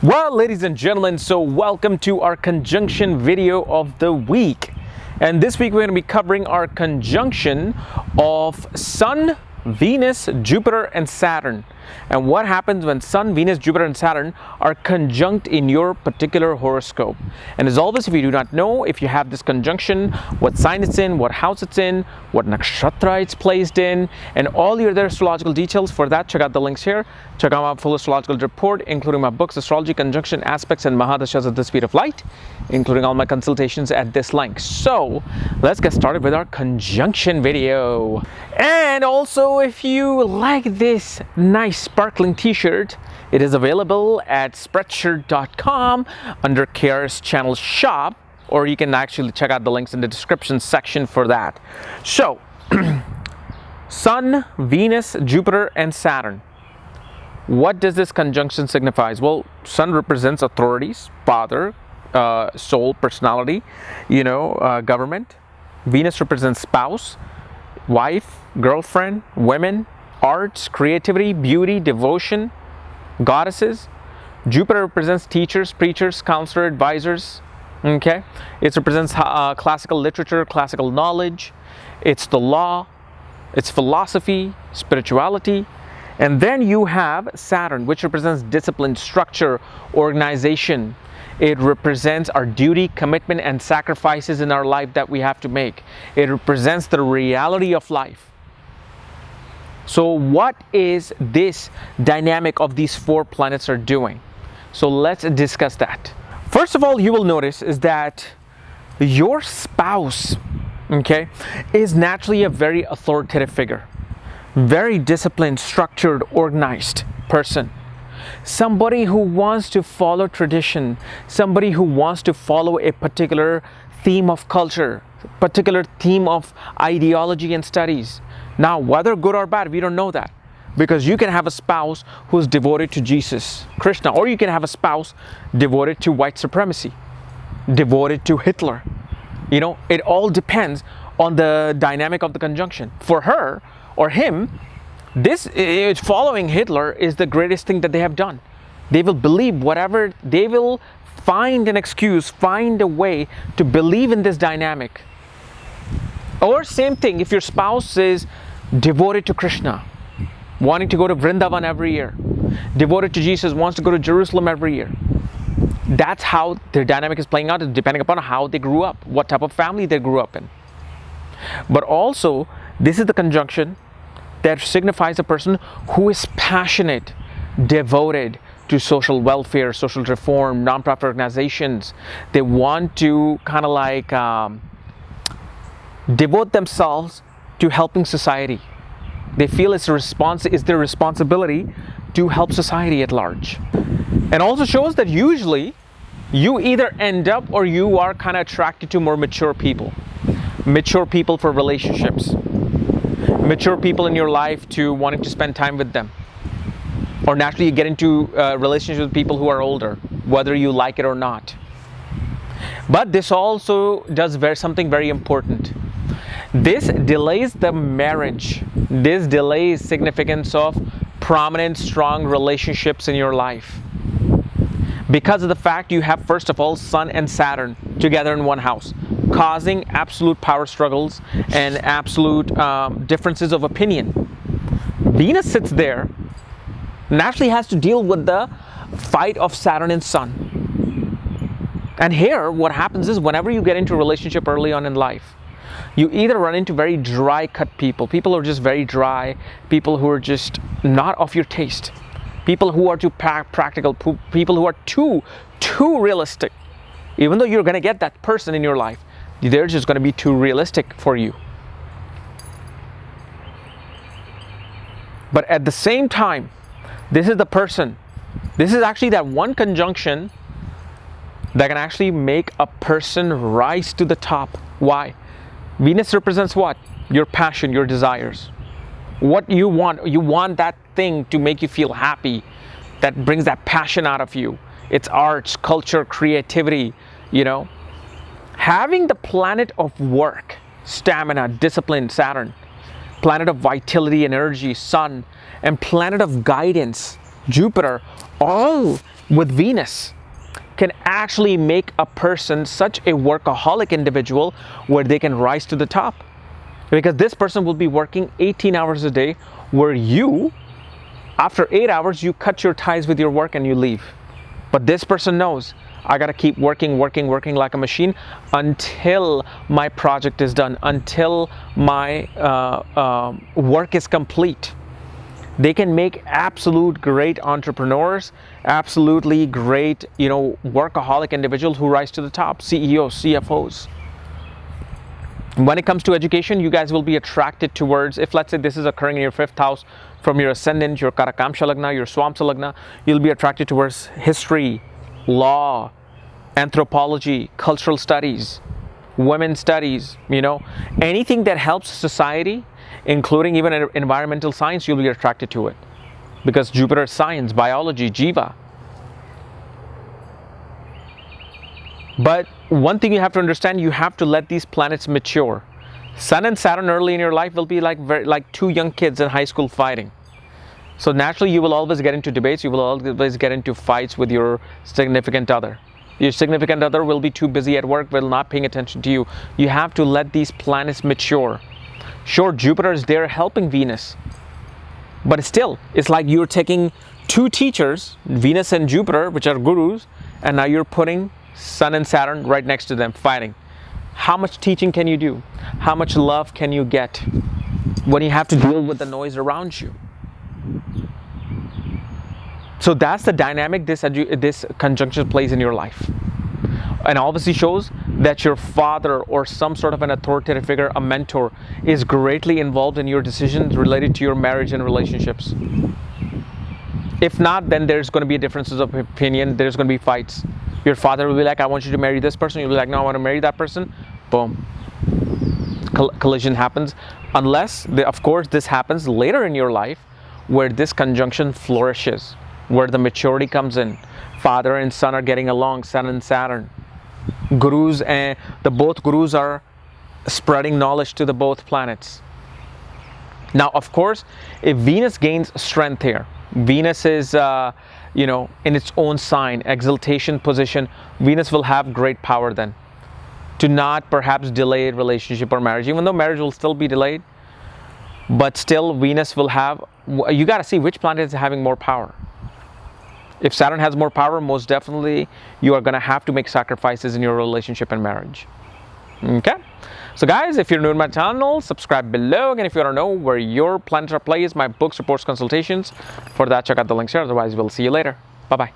Well, ladies and gentlemen, so welcome to our conjunction video of the week. And this week we're going to be covering our conjunction of Sun, Venus, Jupiter, and Saturn. And what happens when Sun, Venus, Jupiter, and Saturn are conjunct in your particular horoscope. And as always, if you do not know, if you have this conjunction, what sign it's in, what house it's in, what nakshatra it's placed in, and all your other astrological details, for that, check out the links here. Check out my full astrological report, including my books, Astrology, Conjunction, Aspects, and Mahadashas at the Speed of Light, including all my consultations at this link. So let's get started with our conjunction video. And also, if you like this nice sparkling t-shirt, it is available at spreadshirt.com under KRSchannel shop, or you can actually check out the links in the description section for that. So Sun, Venus, Jupiter, and Saturn. What does this conjunction signify? Well, Sun represents authorities, father, soul, personality, government. Venus represents spouse, wife, girlfriend, women, arts, creativity, beauty, devotion, goddesses. Jupiter represents teachers, preachers, counselor, advisors. Okay, it represents classical literature, classical knowledge. It's the law, it's philosophy, spirituality. And then you have Saturn, which represents discipline, structure, organization. It represents our duty, commitment, and sacrifices in our life that we have to make. It represents the reality of life. So what is this dynamic of these four planets are doing? So let's discuss that. First of all, you will notice is that your spouse, okay, is naturally a very authoritative figure. Very disciplined, structured, organized person. Somebody who wants to follow tradition, somebody who wants to follow a particular theme of culture, particular theme of ideology and studies. Now, whether good or bad, we don't know that, because you can have a spouse who's devoted to Jesus, Krishna, or you can have a spouse devoted to white supremacy, devoted to Hitler. It all depends on the dynamic of the conjunction. For her or him, this following Hitler is the greatest thing that they have done. They will believe whatever, they will find an excuse, find a way to believe in this dynamic. Or same thing, if your spouse is devoted to Krishna, wanting to go to Vrindavan every year, devoted to Jesus, wants to go to Jerusalem every year. That's how their dynamic is playing out, depending upon how they grew up, what type of family they grew up in. But also, this is the conjunction that signifies a person who is passionate, devoted to social welfare, social reform, nonprofit organizations. They want to kind of like devote themselves to helping society. They feel it's their responsibility to help society at large. And also shows that usually you either end up or you are kind of attracted to more mature people. Mature people for relationships. Mature people in your life to wanting to spend time with them. Or naturally you get into relationships with people who are older, whether you like it or not. But this also does something very important. This delays the marriage. This delays significance of prominent, strong relationships in your life. Because of the fact you have, first of all, Sun and Saturn together in one house, causing absolute power struggles and absolute differences of opinion. Venus sits there, naturally has to deal with the fight of Saturn and Sun. And here, what happens is whenever you get into a relationship early on in life, you either run into very dry cut people who are just very dry, people who are just not of your taste, people who are too practical, people who are too realistic. Even though you're going to get that person in your life, they're just going to be too realistic for you. But at the same time, this is the person, this is actually that one conjunction that can actually make a person rise to the top. Why? Venus represents what? Your passion, your desires. What you want that thing to make you feel happy, that brings that passion out of you. It's arts, culture, creativity, Having the planet of work, stamina, discipline, Saturn, planet of vitality and energy, Sun, and planet of guidance, Jupiter, all with Venus can actually make a person such a workaholic individual where they can rise to the top. Because this person will be working 18 hours a day, where you, after 8 hours, you cut your ties with your work and you leave. But this person knows, I gotta keep working like a machine until my project is done, until my work is complete. They can make absolute great entrepreneurs, absolutely great, workaholic individuals who rise to the top, CEOs, CFOs. When it comes to education, you guys will be attracted towards, if let's say this is occurring in your 5th house from your ascendant, your Karakamsha Lagna, your Swamsa Lagna, you'll be attracted towards history, law, anthropology, cultural studies, women's studies, anything that helps society, including even environmental science, you'll be attracted to it. Because Jupiter is science, biology, Jiva. But one thing you have to understand, you have to let these planets mature. Sun and Saturn early in your life will be like two young kids in high school fighting. So naturally, you will always get into debates, you will always get into fights with your significant other. Your significant other will be too busy at work, will not paying attention to you. You have to let these planets mature. Sure, Jupiter is there helping Venus. But still, it's like you're taking two teachers, Venus and Jupiter, which are gurus, and now you're putting Sun and Saturn right next to them, fighting. How much teaching can you do? How much love can you get when you have to deal with the noise around you? So that's the dynamic this conjunction plays in your life. And obviously shows that your father or some sort of an authoritative figure, a mentor, is greatly involved in your decisions related to your marriage and relationships. If not, then there's going to be differences of opinion, there's going to be fights. Your father will be like, I want you to marry this person. You'll be like, no, I want to marry that person. Boom. Collision happens. Unless, of course, this happens later in your life where this conjunction flourishes, where the maturity comes in. Father and son are getting along, Sun and Saturn. Gurus and both gurus are spreading knowledge to the both planets. Now, of course, if Venus gains strength here, Venus is, in its own sign, exaltation position, Venus will have great power then to not perhaps delay relationship or marriage, even though marriage will still be delayed. But still, Venus will have, you got to see which planet is having more power. If Saturn has more power, most definitely you are going to have to make sacrifices in your relationship and marriage. Okay? So guys, if you're new to my channel, subscribe below. Again, if you want to know where your planets are placed, my books, reports, consultations, for that, check out the links here. Otherwise, we'll see you later. Bye-bye.